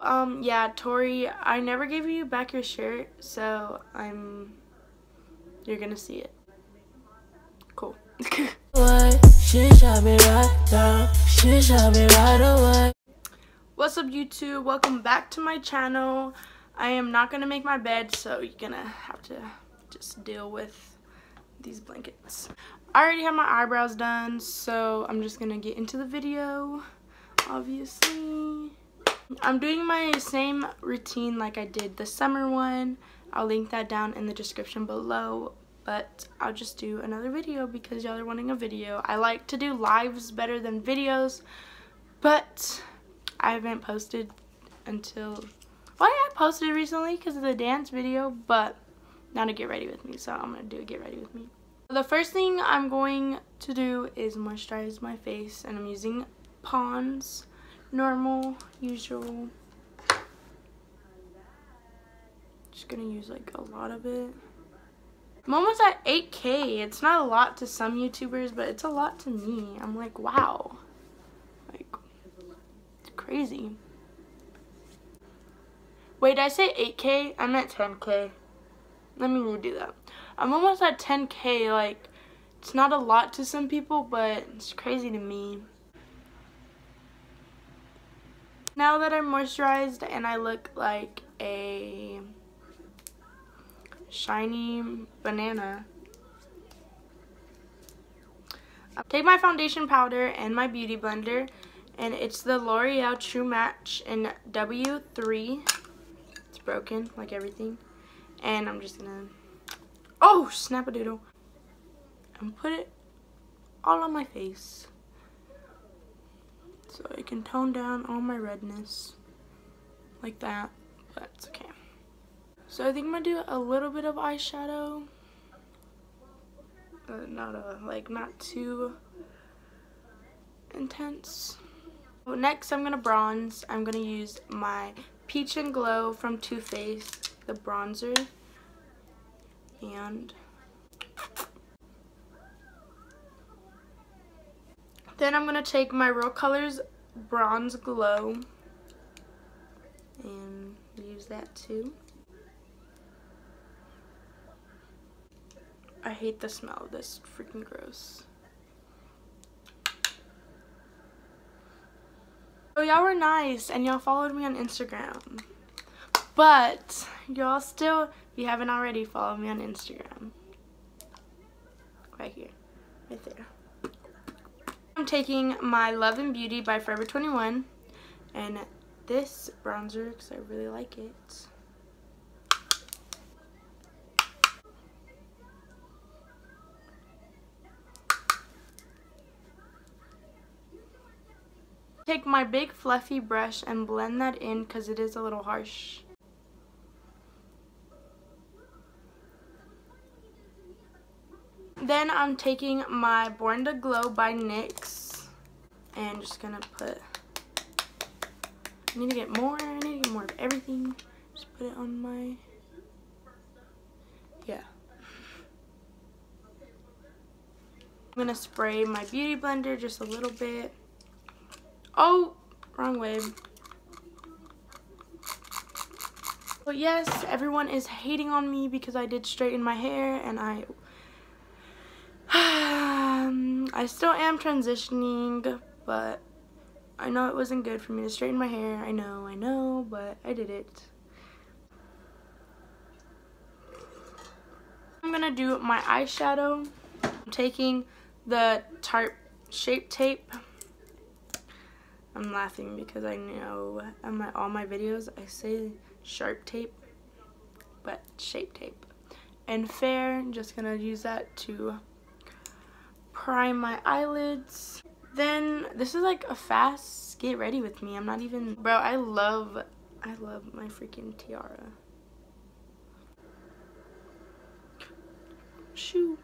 Yeah, Tori, I never gave you back your shirt, so you're gonna see it. Cool. What's up, YouTube? Welcome back to my channel. I am not gonna make my bed, so you're gonna have to just deal with these blankets. I already have my eyebrows done, so I'm just gonna get into the video, obviously. I'm doing my same routine like I did the summer one. I'll link that down in the description below, but I'll just do another video because y'all are wanting a video. I like to do lives better than videos, but I haven't posted until, well, I posted recently because of the dance video, but not to get ready with me, so I'm gonna do a get ready with me. The first thing I'm going to do is moisturize my face, and I'm using Pond's normal, usual. Just gonna use like a lot of it. I'm almost at 8K. It's not a lot to some YouTubers, but it's a lot to me. I'm like, wow. Like, it's crazy. Wait, did I say 8K? I meant 10K. Let me redo that. I'm almost at 10K. Like, it's not a lot to some people, but it's crazy to me. Now that I'm moisturized and I look like a shiny banana, I'll take my foundation powder and my beauty blender, and it's the L'Oreal True Match in W3. It's broken, like everything. And I'm just gonna, oh, snap-a-doodle, and put it all on my face, so I can tone down all my redness like that, but it's okay. So I think I'm gonna do a little bit of eyeshadow, not too intense. So next I'm gonna bronze. I'm gonna use my Peach and Glow from Too Faced, the bronzer, and then I'm going to take my Real Colors Bronze Glow and use that too. I hate the smell of this, freaking gross. Oh, y'all were nice and y'all followed me on Instagram. But y'all still, if you haven't already, follow me on Instagram. Right here, right there. I'm taking my Love and Beauty by Forever 21 and this bronzer because I really like it. Take my big fluffy brush and blend that in because it is a little harsh. Then I'm taking my Born to Glow by NYX and just gonna put, I need to get more of everything. Just put it on my, yeah. I'm gonna spray my beauty blender just a little bit. Oh, wrong way. But yes, everyone is hating on me because I did straighten my hair, and I still am transitioning, but I know it wasn't good for me to straighten my hair. I know, but I did it. I'm gonna do my eyeshadow. I'm taking the Tarte Shape Tape. I'm laughing because I know on all my videos I say Sharp Tape, but Shape Tape. And Fair, just gonna use that to prime my eyelids. Then this is like a fast get ready with me. I'm not even, bro, I love my freaking tiara. Shoo.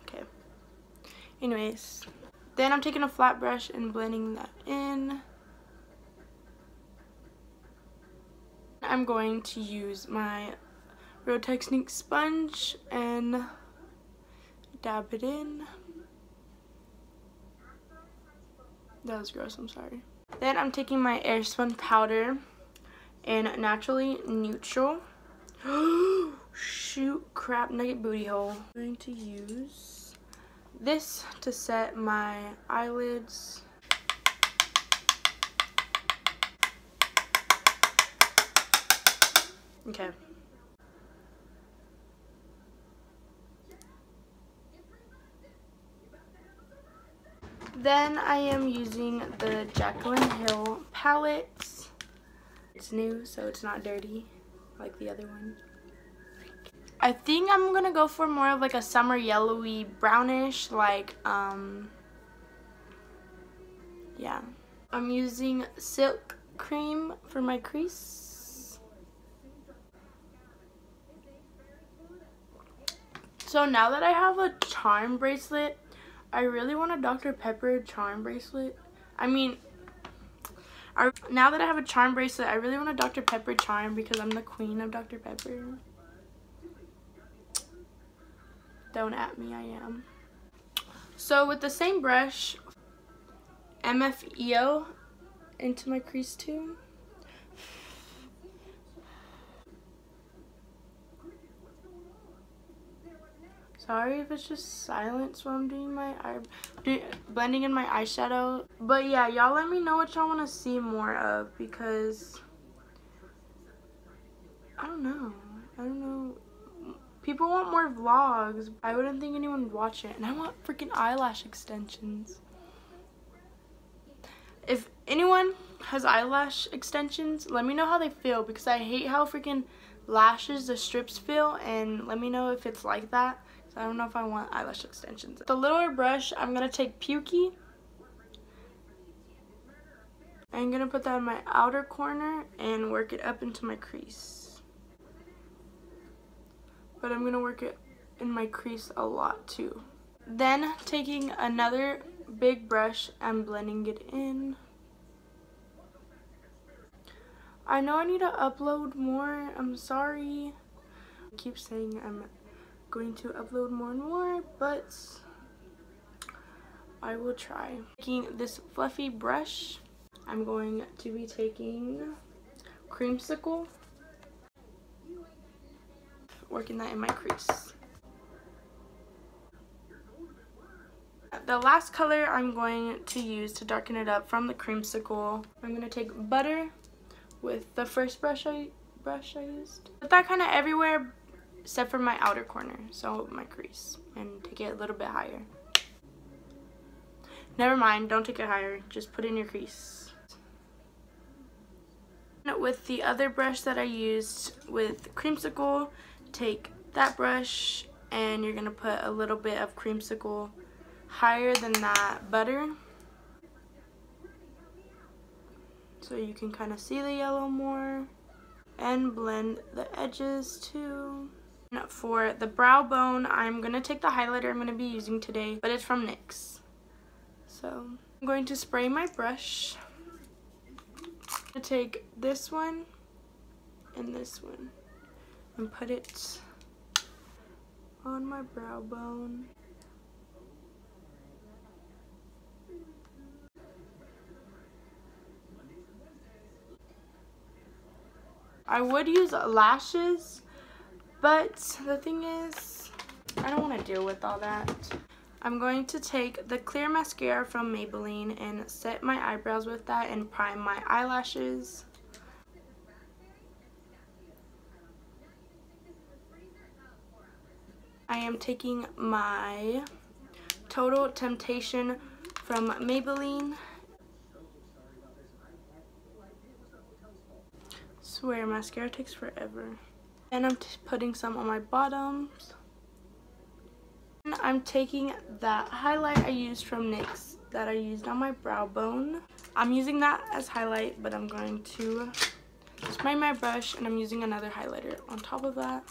Okay. Anyways, then I'm taking a flat brush and blending that in. I'm going to use my Real Technique sponge and dab it in. That was gross, I'm sorry. Then I'm taking my Airspun powder in Naturally Neutral. Shoot, crap, nugget booty hole. I'm going to use this to set my eyelids. Okay. Then I am using the Jaclyn Hill palette. It's new, so it's not dirty like the other one. I think I'm gonna go for more of like a summer yellowy brownish, like yeah. I'm using Silk Cream for my crease. So now that I have a charm bracelet, I really want a Dr. Pepper charm bracelet. I mean, now that I have a charm bracelet, I really want a Dr. Pepper charm because I'm the queen of Dr. Pepper. Don't at me, I am. So with the same brush, MFEO into my crease too. Sorry if it's just silence while I'm doing my blending in my eyeshadow. But yeah, y'all let me know what y'all want to see more of because I don't know. People want more vlogs. I wouldn't think anyone would watch it. And I want freaking eyelash extensions. If anyone has eyelash extensions, let me know how they feel because I hate how freaking lashes, the strips feel, and let me know if it's like that. I don't know if I want eyelash extensions. The littler brush, I'm going to take Pukey. I'm going to put that in my outer corner and work it up into my crease. But I'm going to work it in my crease a lot too. Then taking another big brush and blending it in. I know I need to upload more. I'm sorry. I keep saying I'm going to upload more and more, but I will try. Taking this fluffy brush, I'm going to be taking Creamsicle, working that in my crease. The last color I'm going to use to darken it up from the Creamsicle, I'm going to take Butter with the first brush I used. Put that kind of everywhere except for my outer corner, so my crease, and take it a little bit higher. Never mind, don't take it higher, just put it in your crease. With the other brush that I used with Creamsicle, take that brush and you're going to put a little bit of Creamsicle higher than that butter so you can kind of see the yellow more, and blend the edges too. For the brow bone, I'm going to take the highlighter I'm going to be using today, but it's from NYX. So I'm going to spray my brush. I'm going to take this one and this one and put it on my brow bone. I would use lashes, but the thing is, I don't want to deal with all that. I'm going to take the clear mascara from Maybelline and set my eyebrows with that and prime my eyelashes. I am taking my Total Temptation from Maybelline. Swear, mascara takes forever. And I'm putting some on my bottoms. And I'm taking that highlight I used from NYX that I used on my brow bone. I'm using that as highlight, but I'm going to spray my brush and I'm using another highlighter on top of that.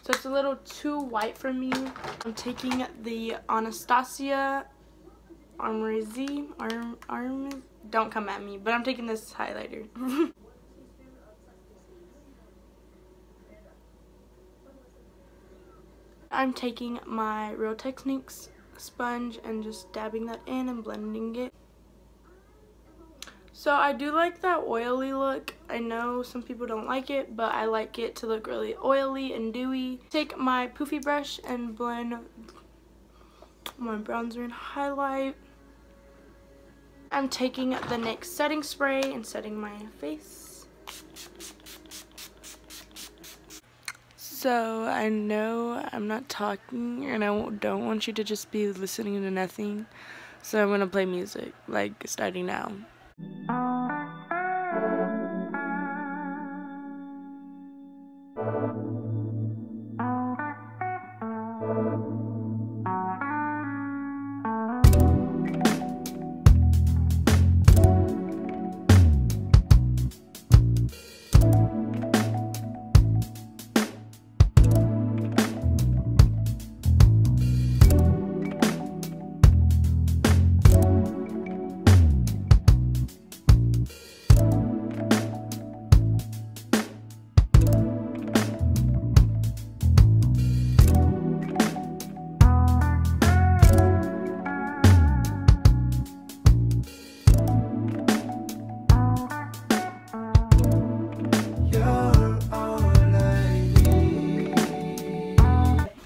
So it's a little too white for me. I'm taking the Anastasia don't come at me, but I'm taking this highlighter. I'm taking my Real Techniques sponge and just dabbing that in and blending it. So I do like that oily look. I know some people don't like it, but I like it to look really oily and dewy. Take my poofy brush and blend my bronzer and highlight. I'm taking the NYX setting spray and setting my face. So I know I'm not talking and I don't want you to just be listening to nothing. So I'm going to play music, like starting now.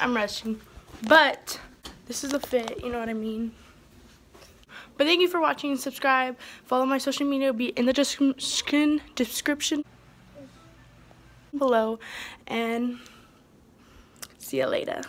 I'm rushing, but this is a fit, you know what I mean? But thank you for watching. Subscribe, follow my social media, will be in the description below, and see you later.